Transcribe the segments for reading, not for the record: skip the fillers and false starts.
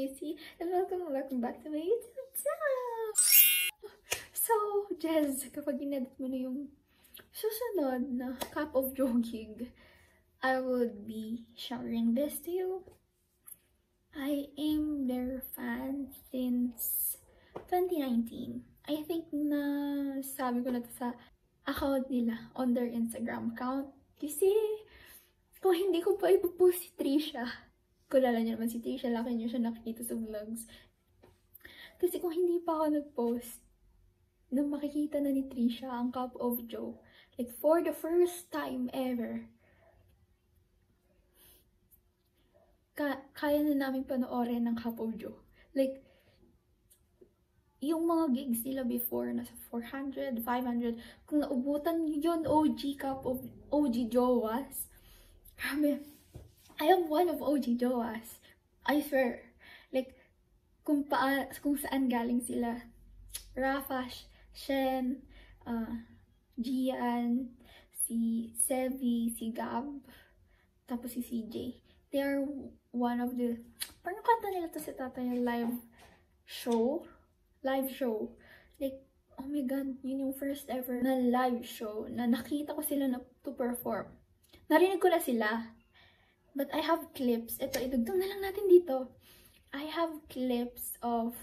Tracy, and welcome back to my YouTube channel! So, Jez, kapag inedit mo na yung susunod na Cup of Joe gig, I would be sharing this to you. I am their fan since 2019. I think na sabi ko na to sa account nila on their Instagram account. Kasi, kung hindi ko pa ipopost si Trisha, kulala niyo naman si Trisha, laki niyo siya nakikita sa vlogs. Kasi kung hindi pa ako nag-post, nang makikita na ni Trisha ang Cup of Joe, like for the first time ever, kaya na namin panoorin ng Cup of Joe. Like, yung mga gigs nila before, nasa 400, 500, kung naubutan yun, OG Cup of OG Joas, grabe. I am one of OG Joas. I swear. Like, kung saan galing sila. Rafa, Shen, Gian, si Sevi, si Gab, tapos si CJ. They are one of the, parang kanta nila to sa tatay live show. Like, oh my god, yun yung first ever na live show na nakita ko sila na to perform. Narinig ko na sila. But I have clips. Ito, idugtong na lang natin dito. I have clips of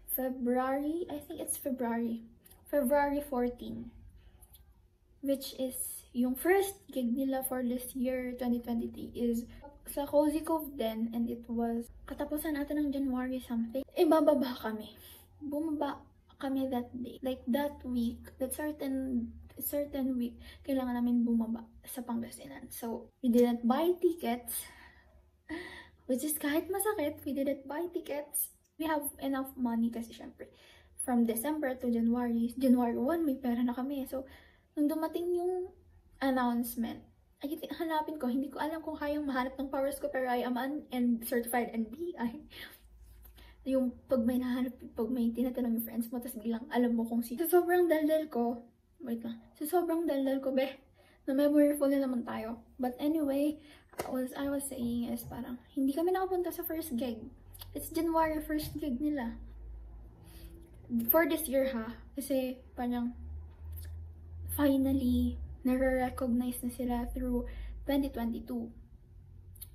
February, I think it's February 14. Which is, yung first gig nila for this year, 2023, is sa Cozy Cove din, and it was katapusan natin ng January something. Bababa kami. Bumaba kami that day. Like that week, that certain week, kailangan namin bumaba sa Pangasinan. So, we didn't buy tickets, which is kahit masakit, we didn't buy tickets. We have enough money kasi syempre, from December to January 1, may pera na kami. So, nung dumating yung announcement, hanapin ko, hindi ko alam kung kayang mahanap ng powers ko, pero I am an certified NBI. Yung pag may tinatanong yung friends mo, tapos bilang alam mo kung si sobrang daldal ko, na memorable na naman tayo. But anyway, I was saying is parang, hindi kami nakapunta sa first gig. It's January first gig nila. For this year ha, kasi parang, finally, nare-recognize na sila through 2022.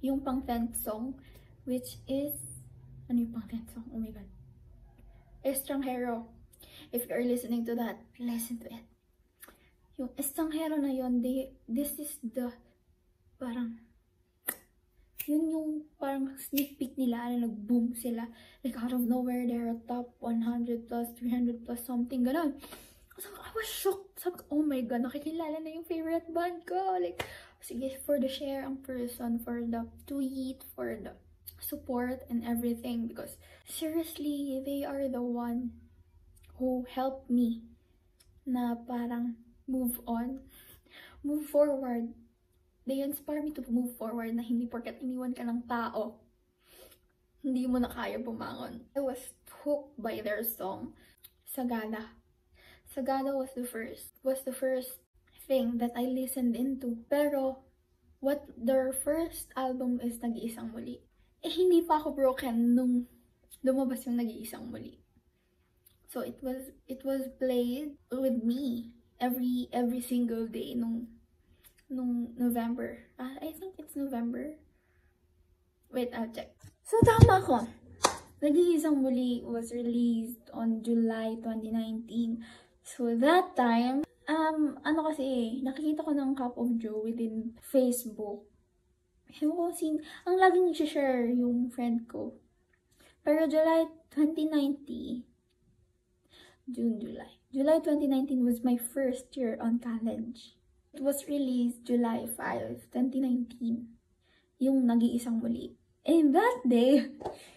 Yung pang 10th song, which is, ano yung pang 10th song? Oh my god. Estranghero. If you are listening to that, listen to it. Yung Estranghero na yun, this is the, parang, yun yung parang sneak peek nila na nag-boom sila. Like out of nowhere, they're top 100 plus, 300 plus something, ganun. So, I was shocked. Sabi ko, oh my god, nakikilala na yung favorite band ko. Like, sige, for the share ang person, for the tweet, for the support and everything. Because, seriously, they are the one who helped me na parang move on, move forward. They inspire me to move forward na hindi porket iniwan ka ng tao, hindi mo na kaya bumangon. I was hooked by their song, Sagada. Sagada was the first thing that I listened into. Pero, what their first album is Nag-iisang Muli. Hindi pa ako broken nung lumabas yung Nag-iisang Muli. So, it was played with me every single day nung November. I think it's November. Wait, I'll check. So, tama ko. Nag-iisang Muli was released on July 2019. So, that time, ano kasi, nakikita ko ng Cup of Joe within Facebook. Ewan ko ang laging i-share yung friend ko. Pero July 2019 was my first year on college. It was released July 5, 2019. Yung Nag-iisang Muli. And that day,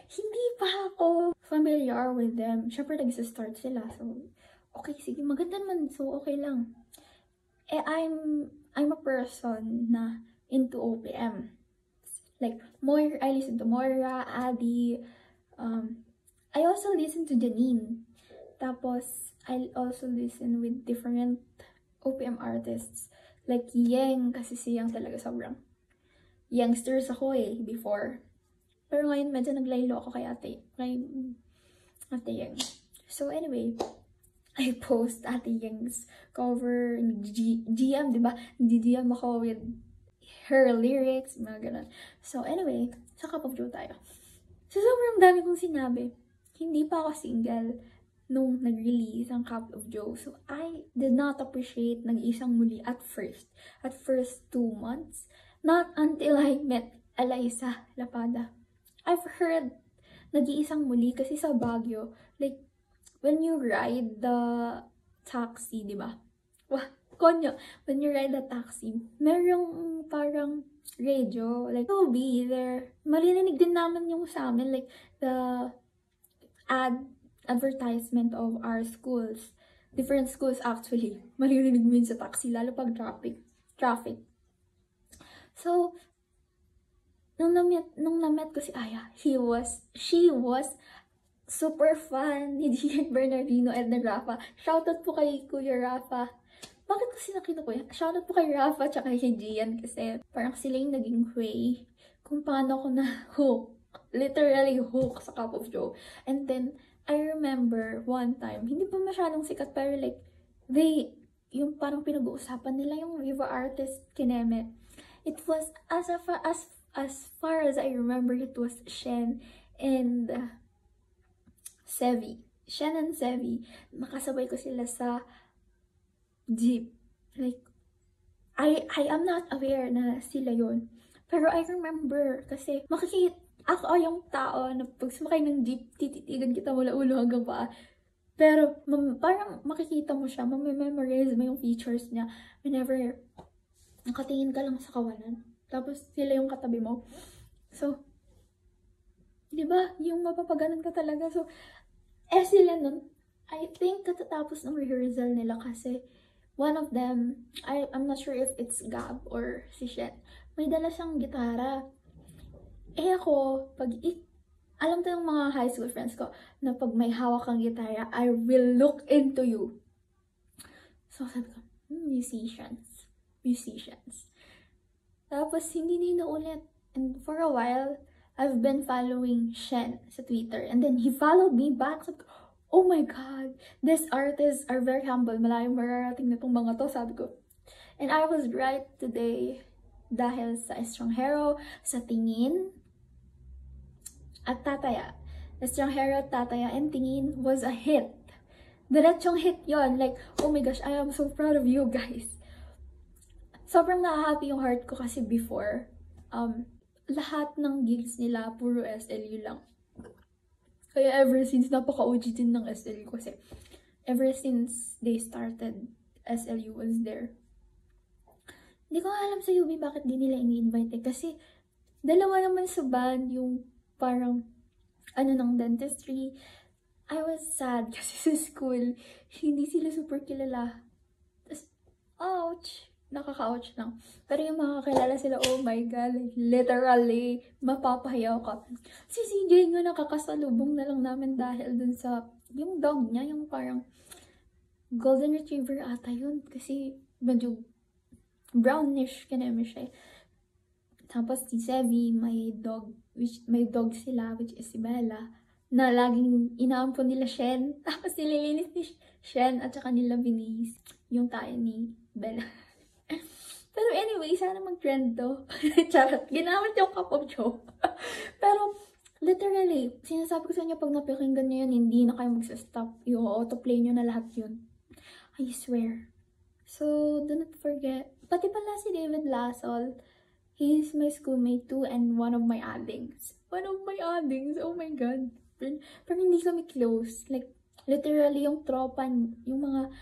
hindi pa ako familiar with them. Siyempre, nag-start sila. So, okay, sige, maganda naman. So, okay lang. I'm a person na into OPM. Like, I listen to Moira, Adi. I also listen to Janine. Tapos, I also listen with different OPM artists. Like, Yeng, kasi si Yang talaga sobrang youngsters ako before. Pero ngayon, medyo naglaylo ako kay Ate Yeng. So anyway, I post Ate Yeng's cover, GM, di ba? Nag-GM ako with her lyrics, mga ganun. So anyway, sa Cup of Joe tayo. So sobrang dami kong sinabi. Hindi pa ako single nung nag-release ang Cup of Joe. So I did not appreciate Nag-iisang Muli at first. At first 2 months. Not until I met Eliza Lapada. I've heard Nag-iisang Muli kasi sa Baguio, like, when you ride the taxi, di ba? Konyo, when you ride the taxi, merong parang radio, like, will be there. Marinig din naman yung sa amin, like, the advertisement of our schools. Different schools actually. Marinig mo yun sa taxi, lalo pag traffic. So, nung na-met ko si Aya, she was super fan ni Gian Bernardino and ni Rafa. Shoutout po kay Kuya Rafa. Bakit kasi nakita ko yan? Shoutout po kay Rafa tsaka kay Gian kasi parang sila yung naging way kung paano ko na-hook. Literally hook sa Cup of Joe. And then, I remember one time, hindi pa masyadong sikat pero like, yung parang pinag-uusapan nila yung Viva Artist Kineme. It was, as far as I remember, it was Shen and Sevi. Shen and Sevi. Nakasabay ko sila sa jeep. Like, I am not aware na sila yon. Pero I remember kasi ako yung tao na pag sumakay ng jeep, tititigan kita mula ulo hanggang paa. Pero parang makikita mo siya, mamememorize mo yung features niya whenever nakatingin ka lang sa kawanan. Tapos sila yung katabi mo. So, di ba? Yung mapapaganon ka talaga. So, sila nun, I think katatapos ng rehearsal nila kasi one of them, I'm not sure if it's Gab or si Shen, may dala siyang gitara. Ako, alam to ng mga high school friends ko, na pag may hawak kang gitara, I will look into you. So, sabi ko, musicians. Tapos, hindi na ulit. And for a while, I've been following Shen sa Twitter. And then, he followed me back. Sabi ko, oh my God, these artists are very humble. Malayong mararating na itong mga to, sabi ko. And I was right today. Dahil sa Estranghero, sa Tingin, at Tataya. Estranghero, Tataya, and Tingin was a hit. Diretsong hit yon. Like, oh my gosh, I am so proud of you guys. Sobrang na-happy yung heart ko kasi before, lahat ng gigs nila, puro SLU lang. Kaya ever since, napaka-OG din ng SLU kasi ever since they started, SLU was there. Hindi ko alam sa UB bakit di nila ini-invite kasi dalawa naman sa band yung parang ng dentistry. I was sad kasi sa school, hindi sila super kilala. Tapos, ouch! Nakaka-ouch lang. Pero yung mga kilala sila, oh my God, like, literally, mapapahiyaw ka. Si CJ nga nakakasalubong na lang namin dahil dun sa, yung dog niya, yung parang golden retriever ata yun. Kasi medyo brownish kineme siya. Tapos si Sevi, may dog sila, which is si Bella, na laging inaampon nila Shen. Tapos nililinis ni Shen at saka nila binis yung tayo ni Bella. Pero anyway, sana mag-trend to. Charot, ginamit yung Cup of Joe. Pero, literally, sinasabi ko sa inyo, pag napakinggan nyo yun, hindi na kayo magsa-stop. Yung autoplay nyo na lahat yun. I swear. So, do not forget. Pati pala si David Lasol, he's my schoolmate too and one of my addings. Oh my God. Pero hindi kami close. Like, literally, yung tropa, yung mga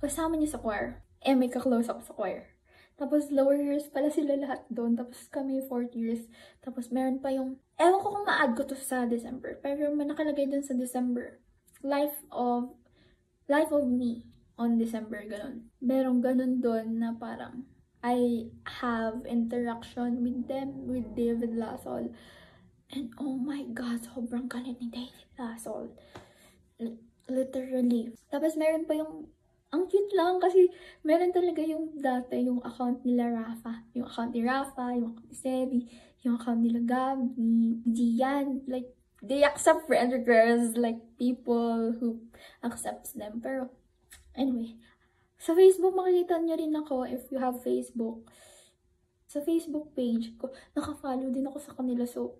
kasama niya sa choir. May ka-close ako sa choir. Tapos, lower years pala sila lahat doon. Tapos, kami 4th years. Tapos, meron pa yung, ewan ko kung ma-add ko to sa December. Pero, may nakalagay dun sa December. Life of me on December, ganun. Merong ganun doon na parang, I have interaction with them, with David Lasol. And, oh my God, sobrang galit ni David Lasol. Literally. Tapos, meron pa yung, ang cute lang kasi meron talaga yung dati, yung account nila Rafa. Yung account ni Rafa, yung account ni Sevi. yung account nila Gab, ni Gian, like, they accept friend requests, like, people who accepts them. Pero, anyway, sa Facebook, makikita nyo rin ako if you have Facebook. Sa Facebook page ko, naka-follow din ako sa kanila. So,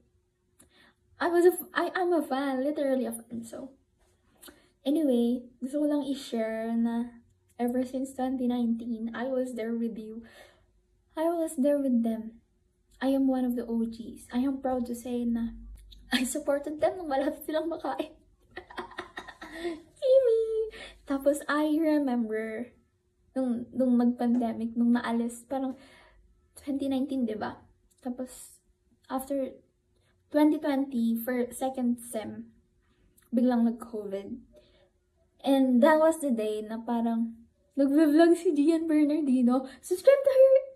I'm a fan, literally a fan. So, anyway, gusto ko lang i-share na ever since 2019, I was there with you. I was there with them. I am one of the OGs. I am proud to say na I supported them nung malapit silang makain. Kimi! Tapos, I remember, nung nag-pandemic, nung naalis, parang 2019, diba? Tapos, after 2020, for second sem, biglang nag-COVID. And that was the day na parang nag-vlog si Gian Bernardino. Subscribe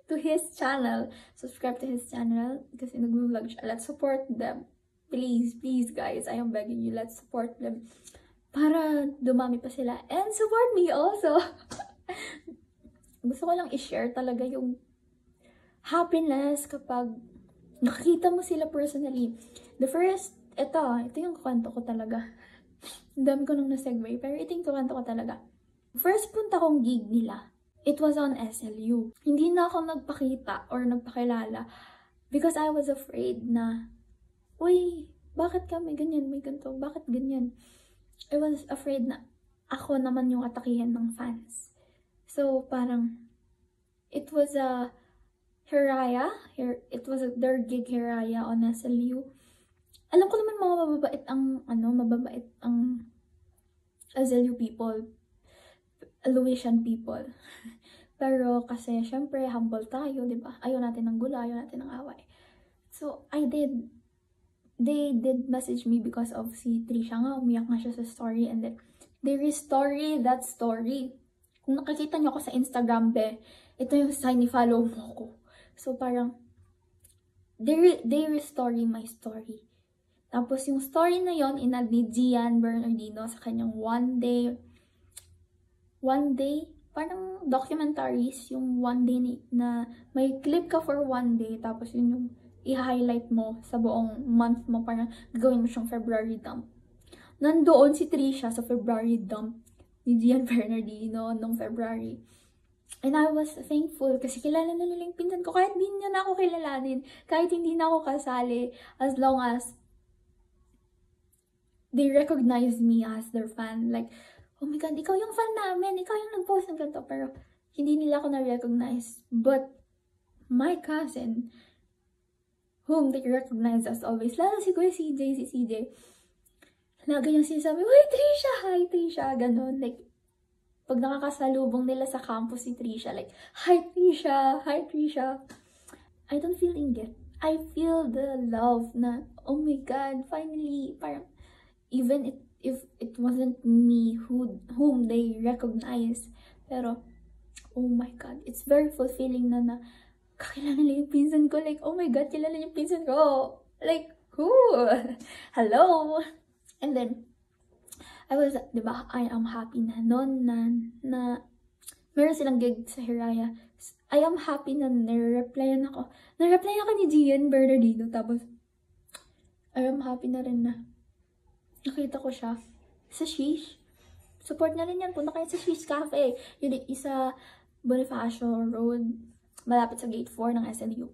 to his channel. Subscribe to his channel kasi nag-vlog siya. Let's support them. Please, please guys, I am begging you, let's support them. Para dumami pa sila. And support me also. Gusto ko lang i-share talaga yung happiness kapag nakikita mo sila personally. The first, ito yung kwento ko talaga. Ang dami ko nang na-segue, pero ito yung kwento ko talaga. First punta kong gig nila, it was on SLU. Hindi na ako nagpakita or nagpakilala because I was afraid na, uy, bakit ka may ganyan, may ganito, bakit ganyan? I was afraid na ako naman yung atakihan ng fans. So, parang, it was a Hiraya, it was their gig Hiraya on SLU. Alam ko naman mga mababait ang SLU people, Louisian people. Pero kasi, syempre, humble tayo, di ba? Ayaw natin ng gulo, ayaw natin ng away. So, they did message me because of si Trisha nga, umiyak nga siya sa story, and then, they restory that story. Kung nakikita niyo ako sa Instagram, ito yung sign ni follow mo ko. So, parang, they restory my story. Tapos, yung story na yon inad ni Gian Bernardino sa kanyang one day, parang documentaries, yung one day na may clip ka for one day, tapos yun yung i-highlight mo sa buong month mo, parang gagawin mo siyang February dump. Nandoon si Trisha sa February dump ni Gian Bernardino nung February. And I was thankful kasi kilala na nila yung pinsan ko kahit hindi niya na ako kilalanin, kahit hindi na ako kasali, as long as they recognize me as their fan. Like, oh my God, ikaw yung fan namin, ikaw yung nag-post ng ganito, pero hindi nila ako na-recognize. But my cousin, whom they recognize as always, lalo si Kuya CJ, lagi yung sinasabi, hi Trisha, ganun, like, pag nakakasalubong nila sa campus si Trisha, like, hi Trisha. I don't feel inggit. I feel the love na, oh my God, finally, parang, even if it wasn't me whom they recognize, pero, oh my God, it's very fulfilling na kakilala nila yung pinsan ko, like, oh my God, kilala yung pinsan ko, like, who? Hello? And then, diba, I am happy na noon na meron silang gig sa Hiraya. I am happy na na-replyan ako ni Gian Bernardino, tapos, I am happy na rin na nakita ko siya sa Shish. Support na rin yan, punta kayo sa Shish Cafe. Yun isa Bonifacio Road, malapit sa gate 4 ng SLU.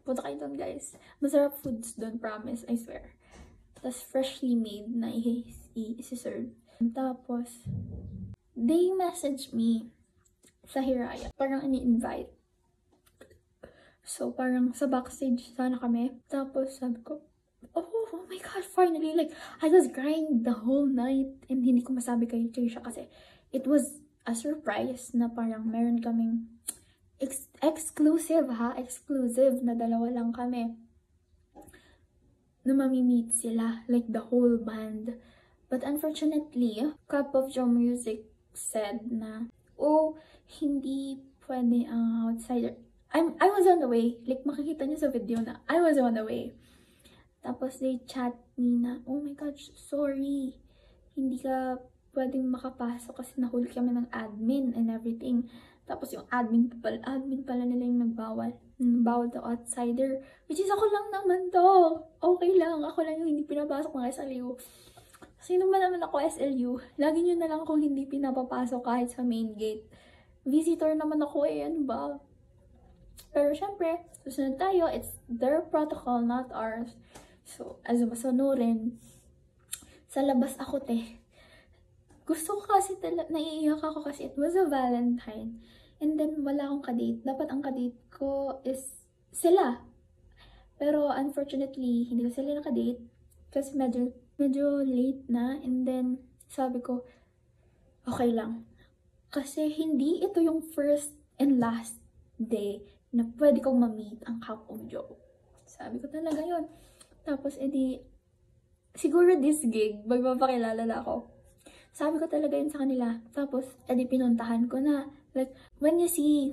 Punta kayo doon, guys. Masarap foods doon, promise, I swear. Tapos freshly made na i-serve. Tapos, they messaged me sa Hiraya. Parang ini-invite. So, parang sa backstage sana kami. Tapos, sabi ko, oh my God, finally. Like, I was crying the whole night. And hindi ko masabi kay Trisha kasi it was a surprise na parang meron kaming exclusive na dalawa lang kami na mamimit sila, like the whole band. But unfortunately, Cup of Joe Music said na, oh, hindi pwede ang outsider. I was on the way. Like, makikita niyo sa video na I was on the way. Tapos they chat me na, oh my God, sorry. Hindi ka pwedeng makapasok kasi nahuli kami ng admin and everything. Tapos yung admin pala nila yung nagbawal. Bawal daw outsider. Which is ako lang naman to. Okay lang. Ako lang yung hindi pinapasok ng SLU. Sino ba naman ako SLU? Lagi nyo na lang akong hindi pinapapasok kahit sa main gate. Visitor naman ako ano ba? Pero syempre, susunod tayo. It's their protocol, not ours. So, as masunurin, sa labas ako, gusto ko kasi naiiyak ako kasi it was a Valentine. And then, wala akong kadate. Dapat ang kadate ko is sila. Pero, unfortunately, hindi ko sila nakadate. Kasi medyo late na. And then, sabi ko, okay lang. Kasi hindi ito yung first and last day na pwede kong ma-meet ang Cup of Joe. Sabi ko talaga yun. Tapos, edi, siguro this gig, magpapakilala na ako. Sabi ko talaga yun sa kanila. Tapos, edi pinuntahan ko na. Like, when you see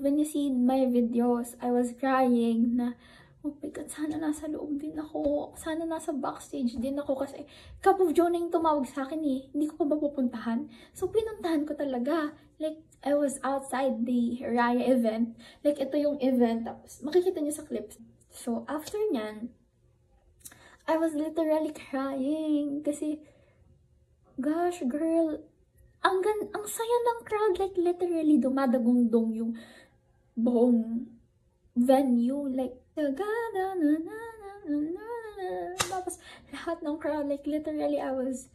my videos, I was crying na, oh my God, sana nasa loob din ako. Sana nasa backstage din ako kasi Cup of Joe na yung tumawag sa akin eh. Hindi ko pa ba pupuntahan? So, pinuntahan ko talaga. Like, I was outside the Raya event. Like, ito yung event. Tapos, makikita niyo sa clips. So, after nyan, I was literally crying kasi, gosh, girl, ang saya ng crowd, like literally dumadagong-dong yung buong venue, like, tapos lahat ng crowd, like literally I was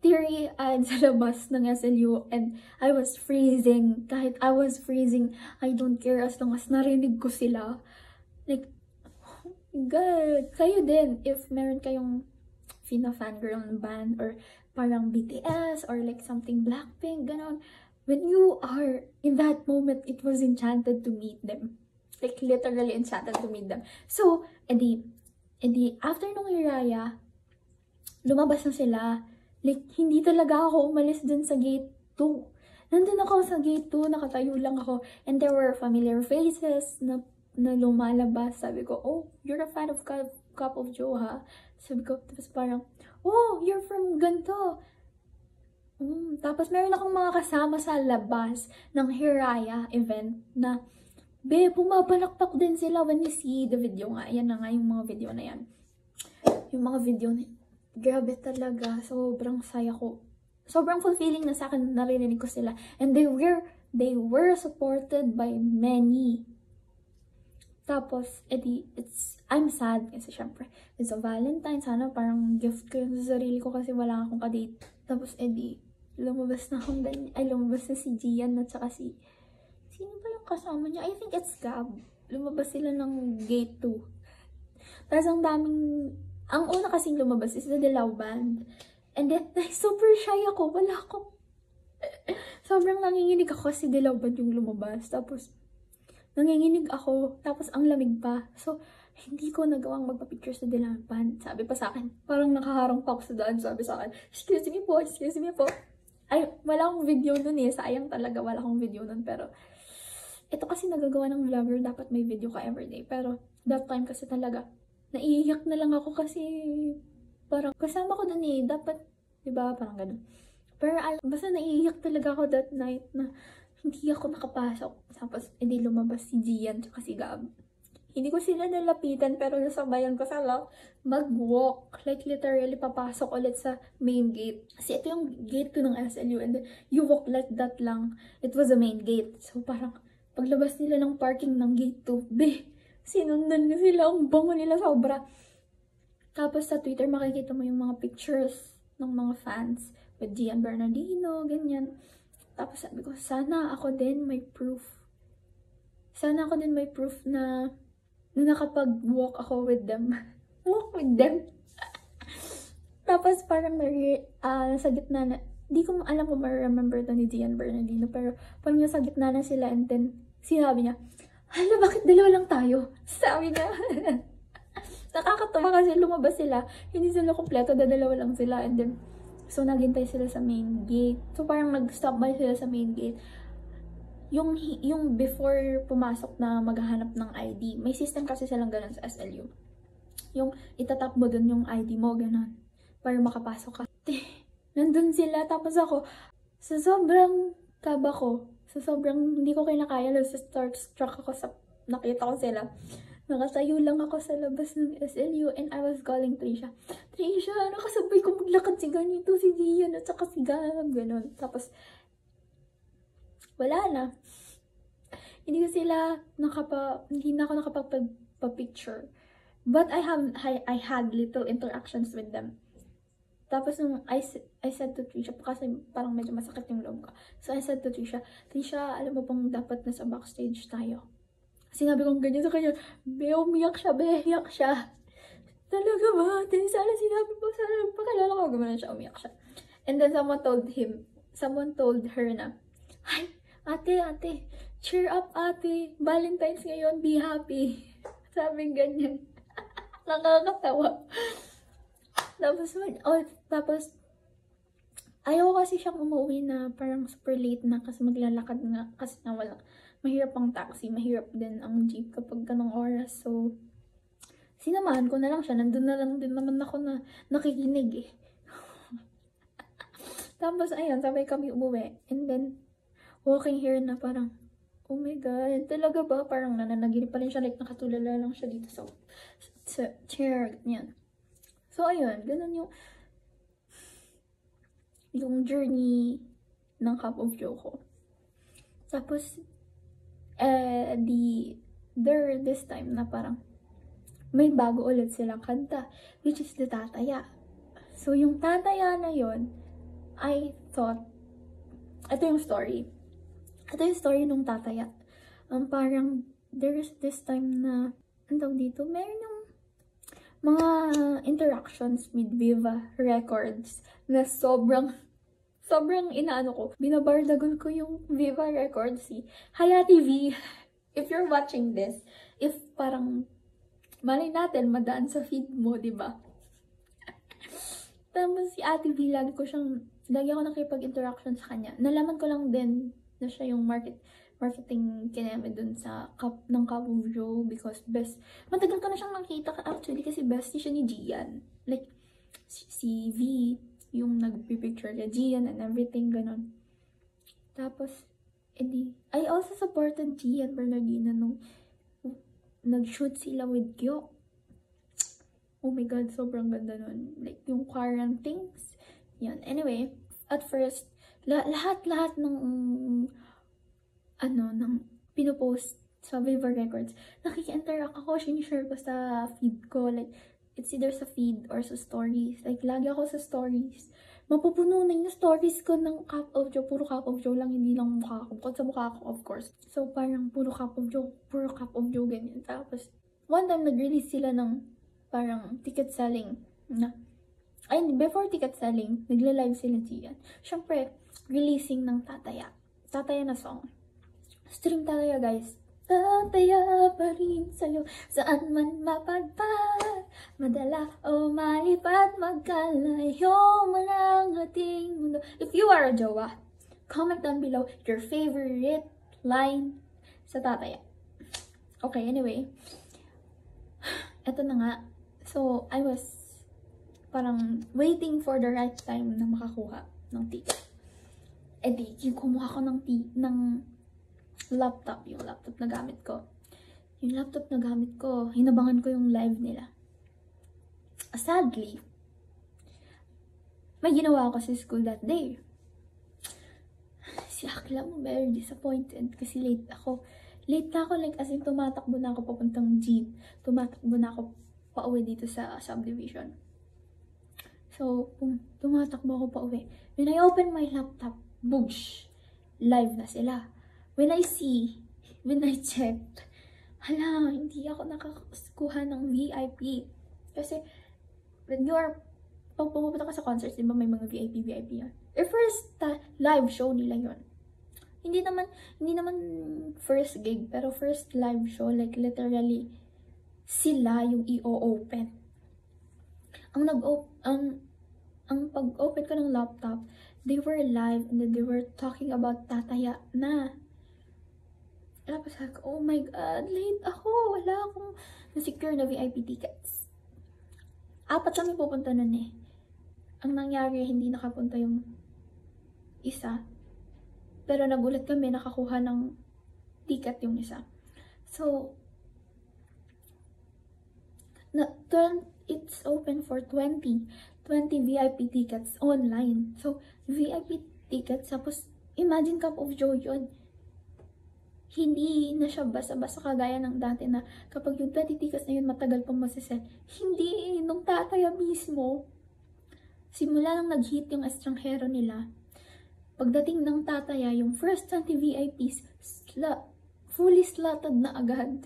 teary-eyed sa labas ng SLU and I was freezing. Kahit I was freezing, I don't care as long as narinig ko sila. Like, God, kayo din, if meron kayong fangirl ng band or parang BTS or like something Blackpink, ganon. When you are in that moment, it was enchanted to meet them. Like, literally enchanted to meet them. So, edi after nung Hiraya, lumabas na sila. Like, hindi talaga ako umalis dun sa gate 2. Nandun ako sa gate 2, nakatayo lang ako. And there were familiar faces na lumalabas. Sabi ko, oh, you're a fan of Cup of Joe, ha? Sabi ko, tapos parang, oh, you're from ganito. Tapos meron akong mga kasama sa labas ng Hiraya event na, pumapalakpak din sila when you see the video nga. Yan na nga yung mga video na yan. Yung mga video na yan. Grabe talaga. Sobrang saya ko. Sobrang fulfilling na sa akin, naririnig ko sila. And they were supported by many. Tapos, I'm sad kasi syempre, it's a Valentine. Sana parang gift ko yun sa sarili ko kasi wala akong kadate. Tapos, lumabas na akong lumabas na si Gian at saka sino ba yung kasama niya? I think it's Gab. Lumabas sila ng gate 2. Tapos ang una kasing lumabas is the Dilaw Band. And then, super shy ako. Wala ako. Sobrang nanginginig ako kasi Dilaw Band yung lumabas. Tapos, nanginginig ako. Tapos, ang lamig pa. So, hindi ko nagawang magpa-picture sa Dilaw Band. Sabi pa sa akin, parang nakaharang pa ako sa daan. Sabi sa akin, excuse me po. Ay, wala akong video nun eh. Sayang talaga, wala akong video nun. Pero, ito kasi nagagawa ng vlogger, dapat may video ka everyday. Pero, that time kasi talaga, naiiyak na lang ako kasi parang kasama ko dun eh. Dapat, diba? Parang ganun. Pero, basta naiiyak talaga ako that night na hindi ako nakapasok. Tapos, lumabas si Gian at si Gab. Hindi ko sila nalapitan pero nasabayan ko sila mag-walk. Like, literally, papasok ulit sa main gate. Kasi ito yung gate 2 ng SLU and then, you walk like that lang. It was a main gate. So, parang, paglabas nila ng parking ng gate 2, sinundan na sila. Ang bango nila sobra. Tapos sa Twitter, makikita mo yung mga pictures ng mga fans with Gian Bernardino, ganyan. Tapos sabi ko, sana ako din may proof. Sana ako din may proof na nakapag-walk ako with them. Walk with them. Tapos parang sa gitna na, di ko alam kung ma-remember to ni Gian Bernardino, pero parang nasa gitna na sila and then sinabi niya, hala, bakit dalawa lang tayo? Sabi niya. Nakakatawa kasi lumabas sila, hindi sila kompleto, dalawa lang sila and then, so naghintay sila sa main gate. So parang nag-stop by sila sa main gate. Yung before pumasok na maghahanap ng ID, may system kasi silang ganun sa SLU. Yung itatap mo dun yung ID mo, ganun. Para makapasok ka. Nandun sila, tapos ako, Sa sobrang kaba ko, sa sobrang hindi ko kinakaya, sa starstruck ako sa nakita ko sila. Nakatayo lang ako sa labas ng SLU and I was calling Trisha. Trisha, nakasabay ko maglakad si ganito, si Gian at saka si Gab, ganun. Tapos, wala na. Hindi ko sila hindi na ako nakapagpa-picture. But I had little interactions with them. Tapos nung I said to Trisha, kasi parang medyo masakit yung loob ko. So I said to Trisha, alam mo bang dapat nasa backstage tayo? Sinabi kong ganyan sa kanya, umiyak siya. Talaga ba? Sana sinabi mo, sana pakilala ko, gumana siya, umiyak siya. And then someone told her na, ay, ate, cheer up ate, Valentine's ngayon, be happy. Sabi ganyan. Nakakatawa. Tapos, ayaw kasi siyang umuwi na parang super late na kasi maglalakad nga kasi na mahirap ang taxi, mahirap din ang jeep kapag ganong oras. So, sinamahan ko na lang siya. Nandun na lang din naman ako na nakikinig eh. Tapos, ayun, sabay kami umuwi. And then, walking here na parang, oh my God, talaga ba? Parang nananaginip pa rin siya, like nakatulala lang siya dito sa chair, ganyan. So, ayun, ganun yung journey ng Cup of Joe ko. Tapos, this time na parang may bago ulit silang kanta, which is the Tataya. So, yung Tataya na yon, I thought, ito yung story nung Tataya. Parang, there's this time na, meron yung mga interactions with Viva Records na sobrang inaano ko. Binabardagol ko yung Viva Records, si Hayati V. If you're watching this, if parang malay natin madaan sa feed mo, di ba? Tapos si Ate V, lagi ako nakipag-interaction sa kanya. Nalaman ko lang din na siya yung marketing kineme dun sa Cup of Joe because matagal ko na siyang nakita actually kasi bestie siya ni Gian. Like, si V, yung nagpipicture kay Gian and everything, ganun. Tapos, I also supported Gian Bernardina nung nag-shoot sila with Gyo. Oh my God, sobrang ganda nun. Like, yung quarantines. Yan. Anyway, at first, lahat ng pinupost sa Viva Records, nakiki-interact ako, sinishare ko sa feed ko. Like, it's either sa feed or sa stories. Like, lagi ako sa stories. Mapupuno na yung stories ko ng Cup of Joe. Puro Cup of Joe lang, hindi lang mukha ko. Bukod sa mukha ko, of course. So, parang puro Cup of Joe, ganyan. Tapos, one time, nag-release sila ng parang ticket selling na. Ay, before ticket selling, nagla-live sila Gian. Siyempre, releasing ng Tataya na song. Stream Tataya, guys. Tataya pa rin sa'yo, saan man mapadpad, madala o malipad, magkalayo man ang ating mundo. If you are a jowa, comment down below your favorite line sa Tataya. Okay, anyway. Eto na nga. So, I was parang waiting for the right time na makakuha ng ticket. Kumuha ko ng laptop, yung laptop na gamit ko. Hinabangan ko yung live nila. Sadly, may ginawa ako sa school that day. Si Akla mo, very disappointed kasi late na ako, like as in tumatakbo na ako papuntang jeep. Tumatakbo na ako pauwi dito sa subdivision. So, tumatakbo ako pauwi. When I open my laptop, boosh! Live na sila. When I checked, hindi ako nakakuha ng VIP. Kasi, pag pumunta ka sa concerts, di ba may mga VIP yan? First live show nila yon. Hindi naman first gig, pero first live show, like literally, sila yung i-open. Ang pag-open ko ng laptop, they were live and then they were talking about Tataya na. Tapos ako, oh my God, late ako. Wala akong na-secure na VIP tickets. 4 kami pupunta nun eh. Ang nangyari, hindi nakapunta yung isa. Pero nagulat kami, nakakuha ng ticket yung isa. So, it's open for 20 VIP tickets online. So, VIP tickets, tapos, imagine Cup of Joe yun. Hindi na siya basta-basta kagaya ng dati na kapag yung 20 tickets na yun matagal pang masisell. Hindi, nung tataya mismo, simula nang nag-hit yung estranghero nila, pagdating ng tataya, yung first 20 VIPs, fully slotted na agad.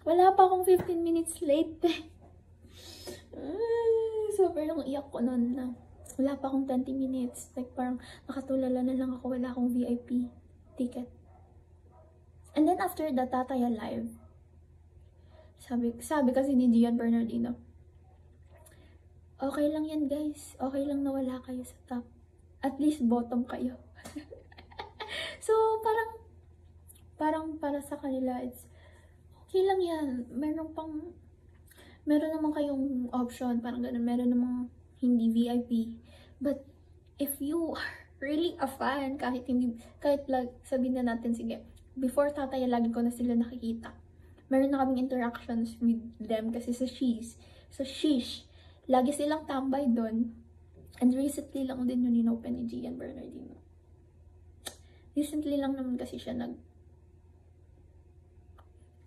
Wala pa akong 15 minutes late. Sobrang iyak ko nun na wala pa akong 20 minutes. Like parang nakatulala na lang ako, wala akong VIP ticket. And then after the Tataya Live, sabi kasi ni Gian Bernardino, okay lang yan guys, okay lang na wala kayo sa top. At least bottom kayo. So parang para sa kanila, it's okay lang yan. Meron naman kayong option, parang ganun, meron namang hindi VIP. But if you are really a fan, kahit like, sabihin na natin, sige, before Tataya, lagi ko na sila nakikita. Meron na kaming interactions with them kasi sa Shish, lagi silang tambay doon. And recently lang din yun in-open ni Gian Bernardino. Recently lang naman kasi siya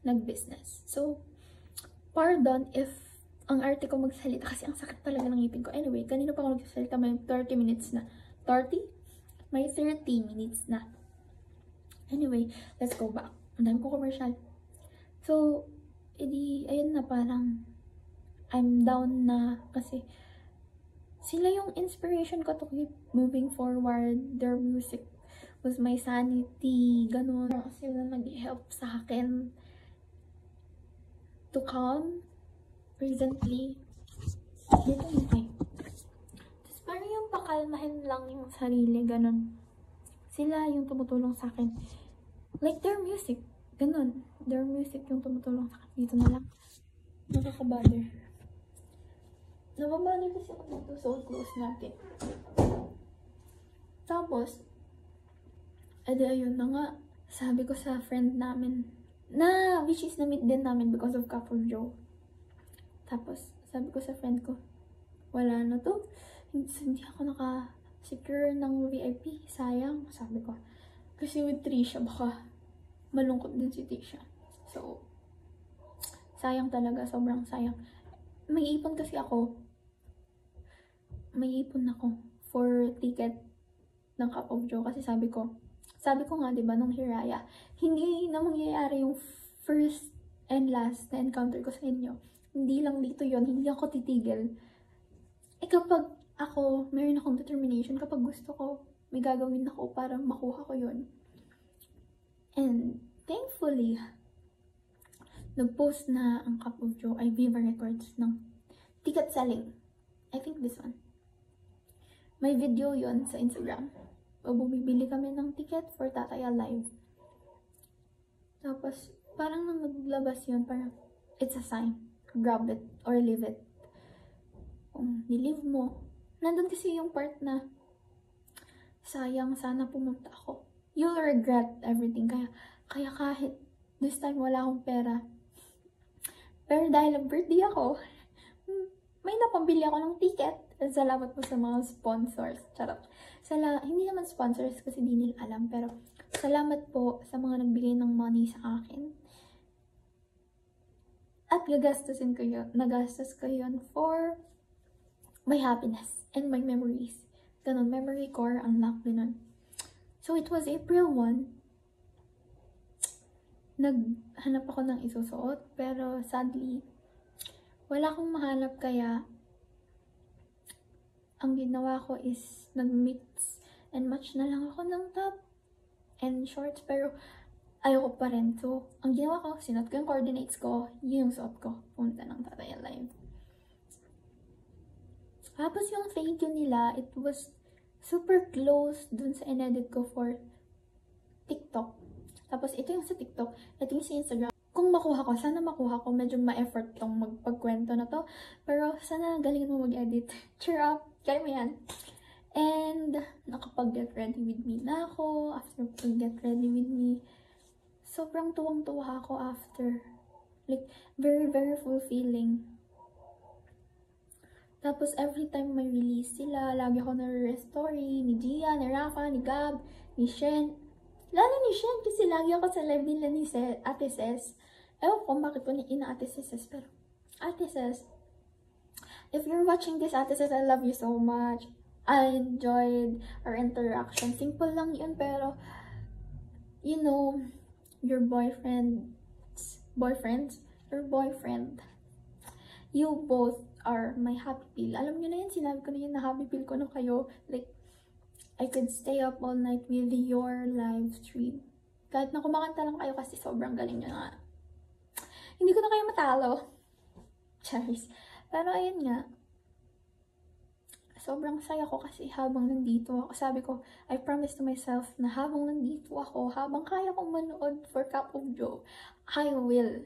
nag-business. So, pardon if ang arte ko magsalita kasi ang sakit talaga ng ngipin ko. Anyway, kanina pa ako magsalita, may 30 minutes na. 30? May 30 minutes na. Anyway, let's go back. Ang dami ko commercial. So, ayun na, parang I'm down na kasi sila yung inspiration ko to keep moving forward. Their music was my sanity. Ganun. Sila nag-help sa akin to calm recently. Dito yung kayo. Tapos parang yung pakalmahin lang yung sarili. Ganun. Sila yung tumutulong sa akin. Like their music. Ganun. Their music yung tumutulong sa akin. Dito na lang. Nakaka-bother. Nababother kasi ako dito. So close natin. Tapos, ayun na nga. Sabi ko sa friend namin, which is na-meet din namin because of Cup of Joe. Tapos, sabi ko sa friend ko, wala na to. Hindi ako secure ng VIP. Sayang, sabi ko. Kasi with Trisha, baka malungkot din si Trisha. So, sayang talaga. Sobrang sayang. May ipon ako for ticket ng Cup of Joe. Kasi sabi ko nga, diba, nung Hiraya, hindi na mangyayari yung first and last na encounter ko sa inyo. Hindi lang dito yon, hindi ako titigil. Kapag meron akong determination, kapag gusto ko, may gagawin ako para makuha ko yun. And thankfully, nag-post na ang Cup of Joe ay Viva Records ng ticket selling. I think this one. May video yon sa Instagram. O bumibili kami ng ticket for Tataya Live. Tapos, parang nang naglabas yun, parang it's a sign. Grab it or leave it. Kung nilive mo, nandun kasi yung part na sayang, sana pumunta ako. You'll regret everything. Kaya kahit this time wala akong pera. Pero dahil birthday ako, may napambili ako ng ticket. Salamat po sa mga sponsors. Charot. Hindi naman sponsors kasi di nila alam. Pero salamat po sa mga nagbigay ng money sa akin. At nagastos ko yun for my happiness and my memories. Ganun, memory core, unlock din nun. So, it was April 1. Naghanap ako ng isusuot. Pero sadly, wala akong mahanap, kaya ang ginawa ko is nag-mix and match na lang ako ng top and shorts, pero ayoko pa rin. So, ang ginawa ko, sinuot ko yung coordinates ko, yun yung suot ko. Punta ng Tataya Live. Tapos yung thank you nila, it was super close dun sa in-edit ko for TikTok. Tapos ito yung sa TikTok, ito yung sa Instagram. Kung makuha ko, sana makuha ko. Medyo ma-effort tong magpagkwento na to. Pero sana galingan mo mag-edit. Cheer up! Kaya mo yan. And nakapag-get ready with me na ako. After pag-get ready with me, sobrang tuwang-tuwa ako after. Like, very, very fulfilling. Tapos, every time may release sila, lagi ako nare-story ni Gia, ni Rafa, ni Gab, ni Shen. Lalo ni Shen, kasi lagi ako sa live nila ni Ate Ses. Ewan ko bakit ko ina Ate Ses, pero Ate Ses, if you're watching this, Ate Ses, I love you so much. I enjoyed our interaction. Simple lang yun, pero, you know, your boyfriend, you both are my happy pill. Alam nyo na yun, sinabi ko na yun na happy pill ko na kayo. Like, I could stay up all night with your live stream. Kahit na kumakanta lang kayo kasi sobrang galing nyo na. Hindi ko na kayo matalo. Charis. Pero ayun nga, sobrang saya ko kasi habang nandito ako, sabi ko, I promise to myself na habang nandito ako, habang kaya kong manood for Cup of Joe, I will.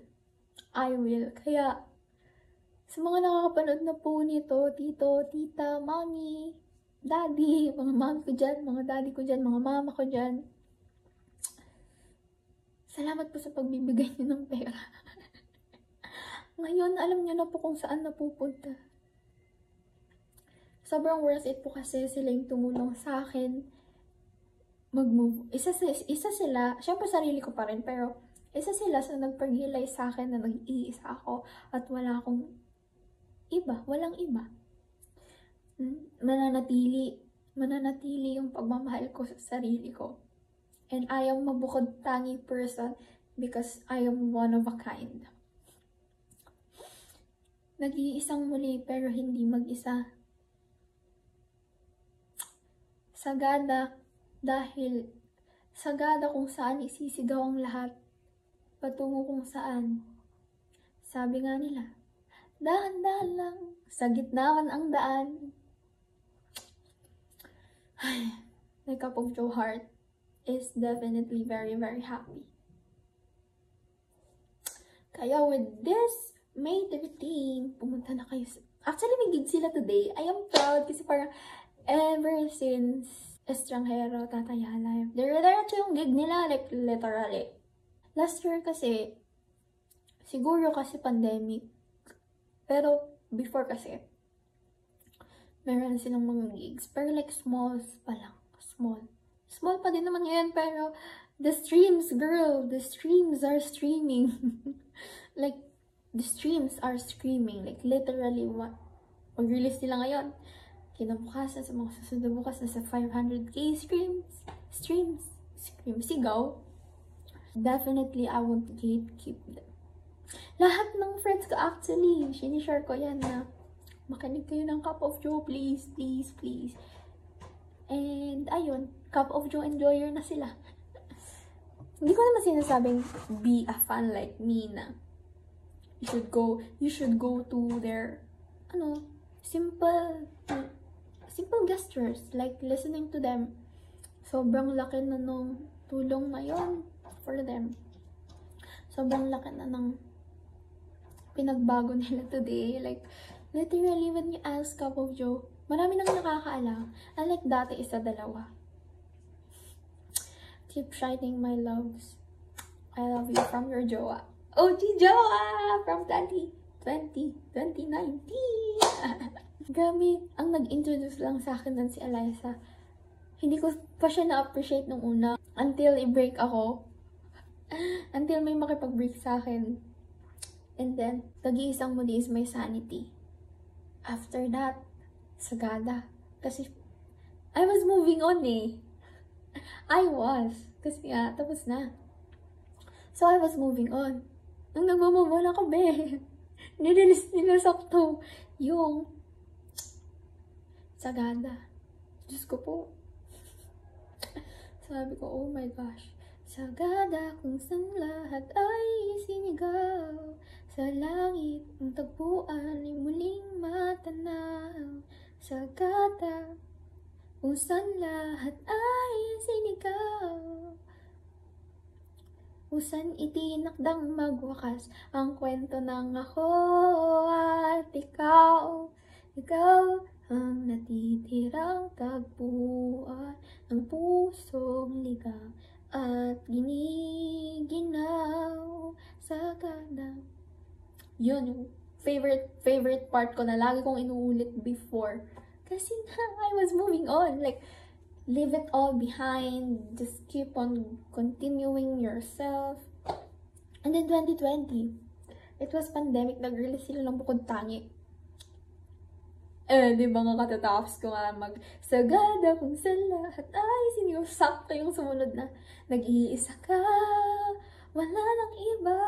Kaya, sa mga nakakapanood na po nito, tito, tita, mami, daddy, mga mami ko dyan, mga daddy ko dyan, mga mama ko dyan, salamat po sa pagbibigay niyo ng pera. Ngayon, alam niyo na po kung saan napupunta. Sobrang worth it po kasi sila yung tumulong sa akin mag-move. Isa sila, syempre sarili ko pa rin, pero isa sila sa nagpag-realize sa akin na nag-iisa ako at wala akong iba, walang iba. Mananatili yung pagmamahal ko sa sarili ko. And I am mabukod tangi person because I am one of a kind. Nag-iisang muli pero hindi mag-isa. Sagada dahil sagada kung saan isisigaw ang lahat, patungo kung saan. Sabi nga nila, dahan-dahan lang, sa gitnawan ang daan. My Cup of Joe heart is definitely very, very happy. Kaya with this May 13, pumunta na kayo. Actually, may gig sila today. I am proud kasi parang ever since Estranghero, Tataya Live, diretso yung gig nila, like literally. Last year kasi, siguro kasi pandemic, pero before kasi, meron silang mga gigs, pero like small pa lang, small pa din naman ngayon, pero the streams, girl, the streams are streaming. Like, the streams are screaming, like literally, mag-release nila ngayon. Kinabukasan, sa mga susunod na bukas, nasa 500k streams, sigaw. Definitely, I won't gatekeep them. Lahat ng friends ko actually, sinishare ko yan na makinig kayo ng Cup of Joe, please. And ayun, Cup of Joe enjoyer na sila. Hindi ko naman sinasabing be a fan like me na you should go to their simple gestures, like listening to them. Sobrang laki na nung tulong na yun for them. Sobrang laki na ng pinagbago nila today. Like, literally, when you ask Cup of Joe, marami nang nakakaalam. Unlike dati, dalawa. Keep shining, my loves. I love you from your Joa. OG Joa! From 2019. Grabe, ang nag-introduce lang sa akin nun si Eliza. Hindi ko pa siya na-appreciate nung una. Until i-break ako. Until may makipag-break sa akin. And then, nag-iisang muli is my sanity. After that, sagada. Kasi, I was moving on eh. Kasi nga, tapos na. So, I was moving on. Nung nagmamove on ako, nirelease nila sakto yung sagada. Diyos ko po. Sabi ko, oh my gosh. Sagada kung saan lahat ay sinigaw. Sa langit ang tagpuan ay muling matanaw. Sagada kung saan lahat ay sinigaw. Usan itinakdang magwakas ang kwento ng ako at ikaw. Ikaw ang natitirang tagpuan ng pusong ligaw at giniginaw sa ganda. Yun yung favorite part ko na lagi kong inuulit before. Kasi I was moving on. Like, leave it all behind. Just keep on continuing yourself. And then 2020, it was pandemic. Nag-release sila ng Bukod Tangi. Di ba nga katatapos ko nga magsagada kung sa lahat ay siniyusak ko yung sumunod na nag-iisa ka, wala nang iba.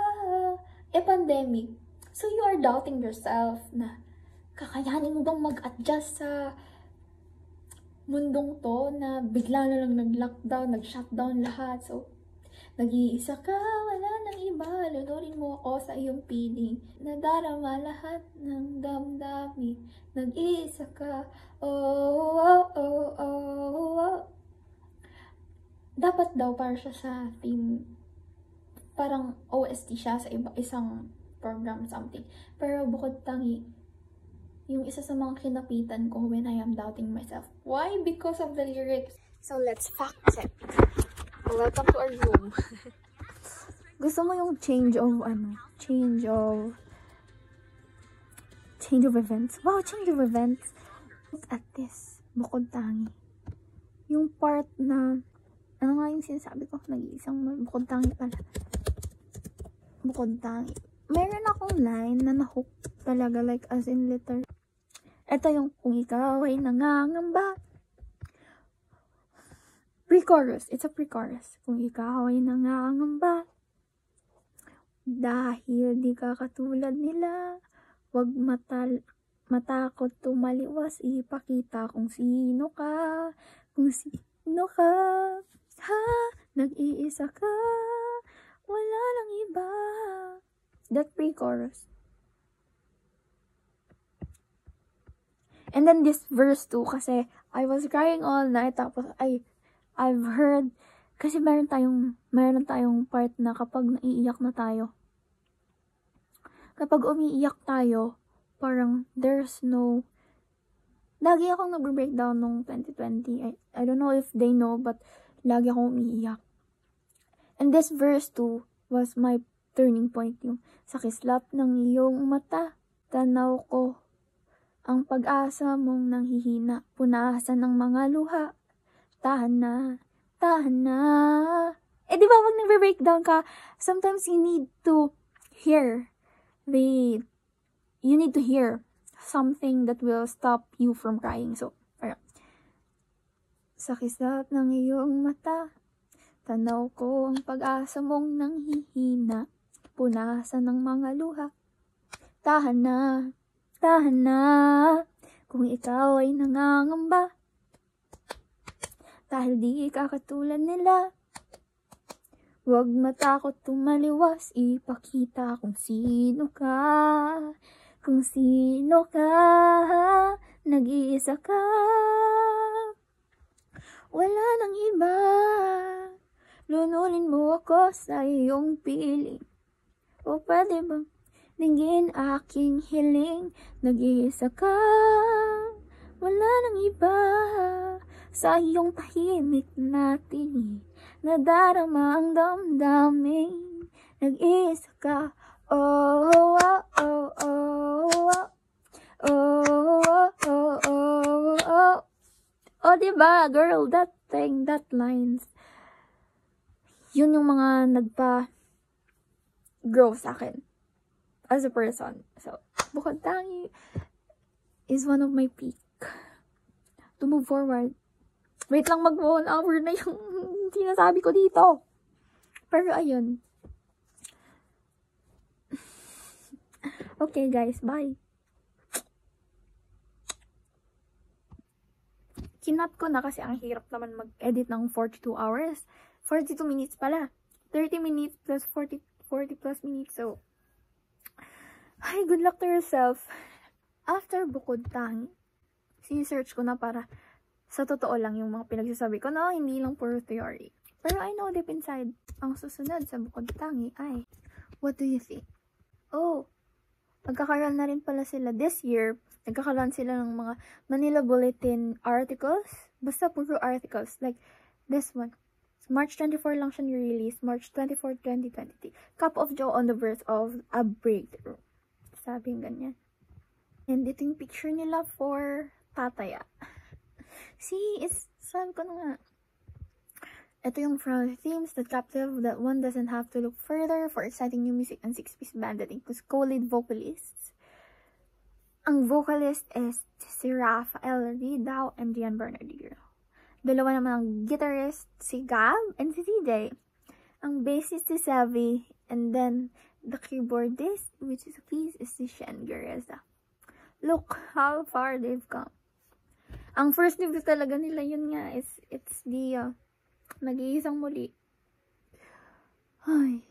Pandemic. So you are doubting yourself na kakayanin mo bang mag-adjust sa mundong to na bigla na lang nag-lockdown, nag-shutdown lahat. So, nag-iisa ka, wala nang iba, lunurin mo ako sa iyong piling. Nadarama lahat ng damdamin, nag-iisa ka, oh, oh, oh, oh, oh. Dapat daw para siya sa theme, parang OST siya sa isang program something. Pero Bukod Tangi, yung isa sa mga kinapitan ko when I am doubting myself. Why? Because of the lyrics. So let's fact check. Welcome to our room. Gusto mo yung change of events? Wow, change of events. Look at this. Bukod Tangi. Yung part na, ano nga yung sinasabi ko? Nag-iisang Bukod Tangi pala. Bukod Tangi. Meron akong line na nahook talaga, like as in letter. Ito yung kung ikaw ay nangangamba. Pre-chorus. It's a pre-chorus. Kung ikaw ay nangangamba, dahil di ka katulad nila, wag matakot tumaliwas, ipakita kung sino ka. Kung sino ka, ha, nag-iisa ka, wala lang iba. That pre-chorus. And then this verse 2, kasi I was crying all night, tapos I've heard, kasi meron tayong part na kapag naiiyak na tayo, kapag umiiyak tayo, parang there's no, lagi akong nag-breakdown nung 2020, I don't know if they know, but lagi akong umiiyak. And this verse 2 was my turning point, yung sa kislap ng iyong mata, tanaw ko ang pag-asa mong nanghihina, punasan ng mga luha, tahan na, tahan na. Di ba pag nag-breakdown ka, sometimes you need to hear something that will stop you from crying. So, sa kislap ng iyong mata, tanaw ko ang pag-asa mong nanghihina, punasan ng mga luha, tahan na, tahan na, kung ikaw ay nangangamba, dahil di ka katulad nila, wag matakot tumaliwas, ipakita kung sino ka, nag-iisa ka, wala nang iba, lunurin mo ako sa iyong piling. O pwede bang dinggin aking hiling, nag-iisa ka, wala nang iba, sa iyong tahimik na tinig, nadarama ang damdamin, nag-iisa ka, oh, oh, oh, oh, oh, oh, oh, oh, oh, oh. Oh, diba, girl, that lines, yun yung mga nagpa-grow sa akin as a person. So, Bukod Tangi is one of my peak to move forward. Wait lang, mag-1 hour na yung sinasabi ko dito. Pero ayun. Okay guys, bye. Kinat ko na kasi ang hirap naman mag-edit ng 42 hours. 42 minutes pala. 30 minutes plus 40 plus minutes. So, ay, good luck to yourself. After Bukod Tangi, sinesearch ko na para sa totoo lang yung mga pinagsasabi ko. No, hindi lang puro theory. Pero I know deep inside, ang susunod sa Bukod Tangi ay, what do you think? Oh, magkakaroon na rin pala sila this year nagkakaroon sila ng mga Manila Bulletin articles. Basta puro articles. Like, this one. March 24 lang siya ni-release. March 24, 2023. Cup of Joe on the verge of a breakthrough. Sabing ganyan. And ito yung picture nila for Tataya. See, sabi ko na nga. Ito yung from themes that captive that one doesn't have to look further for exciting new music and 6-piece band that includes co-lead vocalists. Ang vocalist is si Rafael Ridao and Gian Bernardino. Dalawa naman ang guitarist, si Gab and si TJ. Ang bassist si Savvy, and then the keyboardist, which is si Shen Gareza. Look how far they've come. Ang first debut talaga nila yun nga is it's the Nag-iisang Muli. Ay,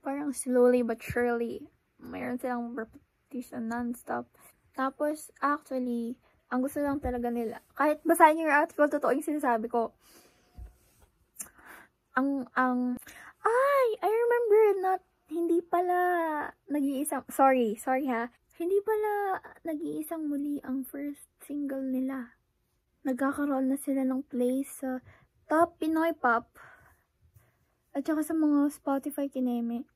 parang slowly but surely mayroon silang repetition non-stop. Tapos actually ang gusto lang talaga nila, kahit basahin yung article, totoo yung sinasabi ko. I remember hindi pala nag-iisang, sorry ha, hindi pala Nag-iisang Muli ang first single nila. Nagkakaroon na sila ng place sa Top Pinoy Pop at saka sa mga Spotify kineme.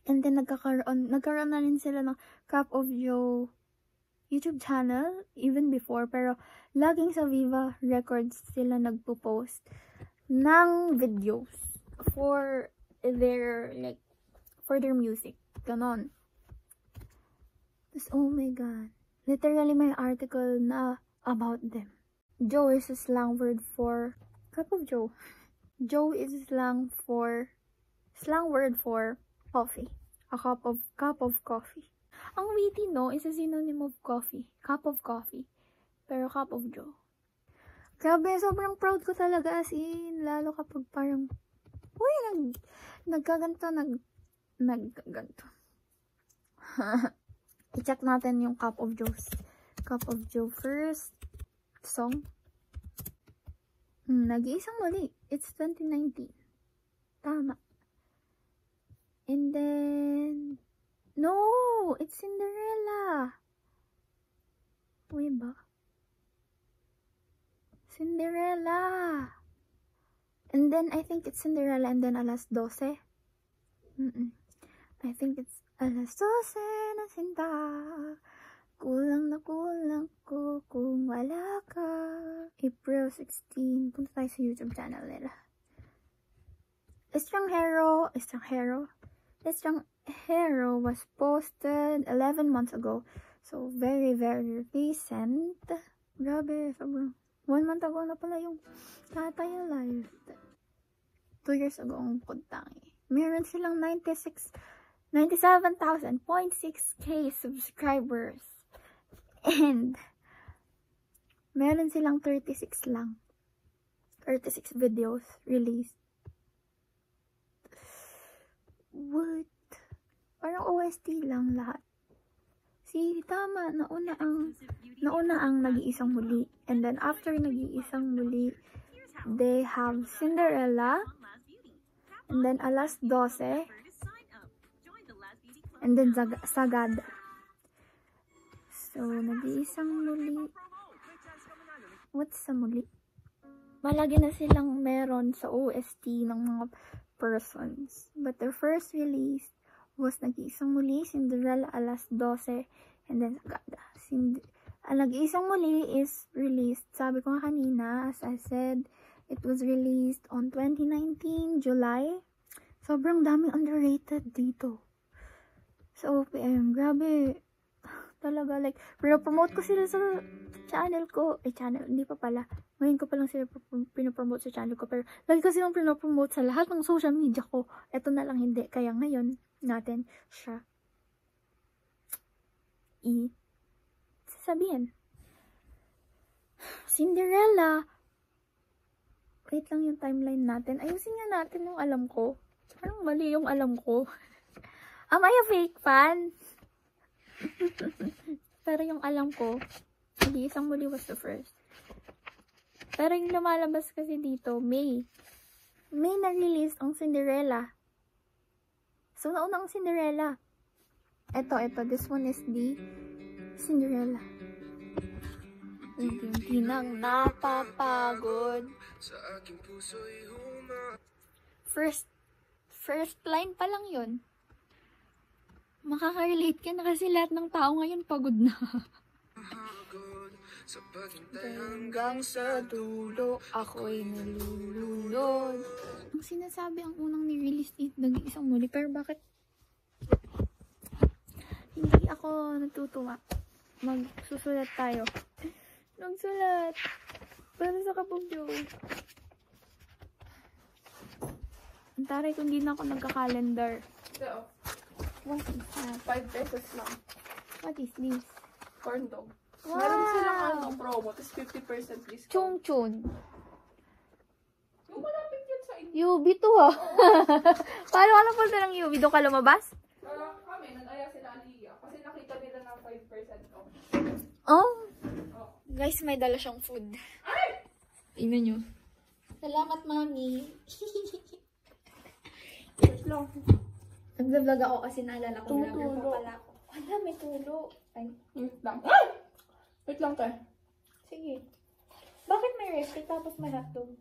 And then nagkaroon na rin sila ng Cup of Joe YouTube channel even before, pero laging sa Viva Records sila nagpo-post ng videos for their music. Ganon. Tapos, oh my god, literally may article na about them. Joe is a slang word for Cup of Joe. Joe is slang word for coffee. A cup of coffee. Ang witty, no, is a synonym of coffee. Cup of coffee. Pero Cup of Joe. Grabe, sobrang proud ko talaga, as in, lalo kapag parang, uy, nagkaganto. I-check natin yung Cup of Joe first song. Nag-iisang Muli. It's 2019. Tama. And then, no! It's Cinderella. Uy ba? Cinderella. And then, I think it's Cinderella and then Alas 12. I think it's Alas 12 na sinta. Kulang na kulang ko kung wala ka. April 16. Punta tayo sa YouTube channel nila. Estranghero was posted 11 months ago. So, very, very recent. Grabe, sobrang 1 month ago na pala yung Tataya live. 2 years ago ang Pagtangi. Meron silang 97,000.6k subscribers. And, meron silang 36 videos released. What? Parang OST lang lahat. Tama, nauna ang Nag-iisang Muli. And then, after Nag-iisang Muli, they have Cinderella. And then, Alas 12. And then, Sagada. So, Nag-iisang Muli. What's sa Muli? Malagi na silang meron sa OST ng mga persons. But their first release was Nag-iisang Muli, Cinderella, Alas 12, and then Sagada. Nag-iisang Muli is released, sabi ko nga kanina, as I said, it was released on 2019, July. Sobrang daming underrated dito. Sa OPM, grabe. Talaga, like, pinopromote ko sila sa channel ko. Hindi pa pala. Ngayon ko pa lang sila pinopromote sa channel ko. Pero, lagi ko silang pinopromote sa lahat ng social media ko. Ito na lang hindi. Kaya ngayon, natin siya sasabihin. Cinderella. Wait lang yung timeline natin. Ayusin nga natin yung alam ko. Parang mali yung alam ko. Am I a fake fan? Pero yung alam ko, Nag-iisang Muli was the first. Pero yung lumalabas kasi dito, May na-release ang Cinderella. So, nauna ang Cinderella. Ito, this one is the Cinderella. Unti-unti nang napapagod. First line pa lang yun. Makaka-relate ka na kasi lahat ng tao ngayon pagod na. Hanggang sa dulo, ako'y nalulunod. Ang sinasabi ang unang ni-release dito nag-iisang muli. Pero bakit hindi ako natutuwa? Magsusulat tayo. Magsulat. Para sa Kapugyo. Ang taray kung hindi na ako nagka-calendar. So, What is that? 5 pesos lang. What is this? Corn dog. Wow! Meron silang promo, tapos 50% discount. Chun-chun. Yung malapit yun sa inyo. Yubi to ha. Paano ka napunta ng Yubi? Doon ka lumabas? Kami, nag-aya sila Aliyah. Kasi nakita nila ng 5% off. Oh. Guys, may dala siyang food. Ay! Tingnan nyo. Salamat, mami. Wait lang. Nag-vlog ako kasi naalala ko. Tulo. Vlogger pa pala ako. Wala, may tulo. Ay, Wait lang. Ay! Wait lang, te. sige. Bakit may recipe tapos may hotdog?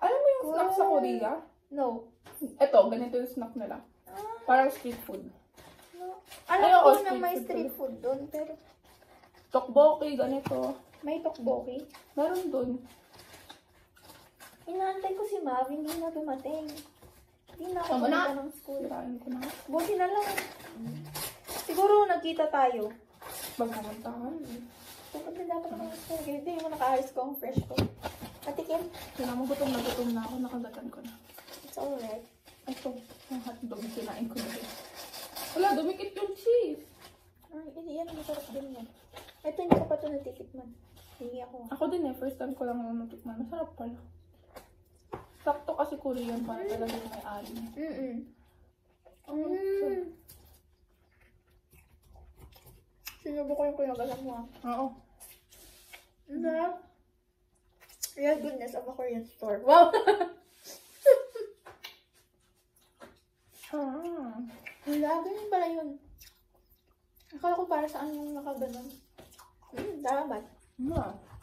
Alam mo yung snack sa Korea? No. Ito, ganito yung snack nila. Parang street food. No. Ay, Alam oo, ko na street may food street food doon, pero Tteokbokki, ganito. may tteokbokki. Meron dun. Inaantay ko si Mav, hindi na dumating. Hindi na ako Tama na. pumunta ng school. Sirain ko na. Buti na lang. Siguro nagkita tayo. Magkakantahan. Dapat na dapat ako ng school. Hindi mo nakaalis ko ang fresh ko. Patikim. Kaya mo gutom na ako. Nakagatan ko na. It's alright. Ito, yung hotdog, kinain ko na rin. Wala, dumikit yung cheese. Ay, hindi yan. Masarap din yan. Ito, hindi ko pa ito natitikman. Hindi ako. Ako din first time ko lang natikman. Masarap pala. Sakto kasi Korean para talaga yung may alin. Sinubo ko yung kunagalan mo. Oo. Real goodness of a Korean store. Wow! Wala, ganyan pala yun. Akala ko para saan yung nakaganon. Dapat.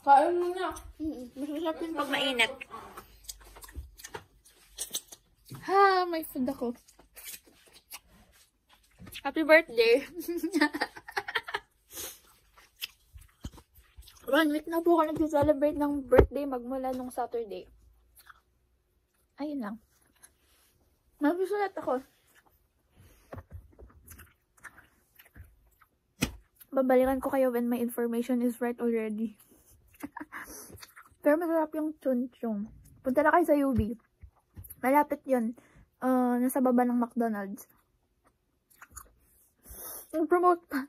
Kain mo na. Masasarap yun pag mainit. Ha, may food ako. Happy birthday! 1 week na po ako nag-celebrate ng birthday magmula nung Saturday. Ayun lang. Magsusulat ako. Babalikan ko kayo when my information is right already. Pero masarap yung chunchong. Punta na kayo sa UB. Malapit yun. Nasa baba ng McDonald's. Promote pa.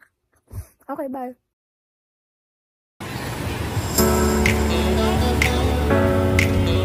Okay, bye.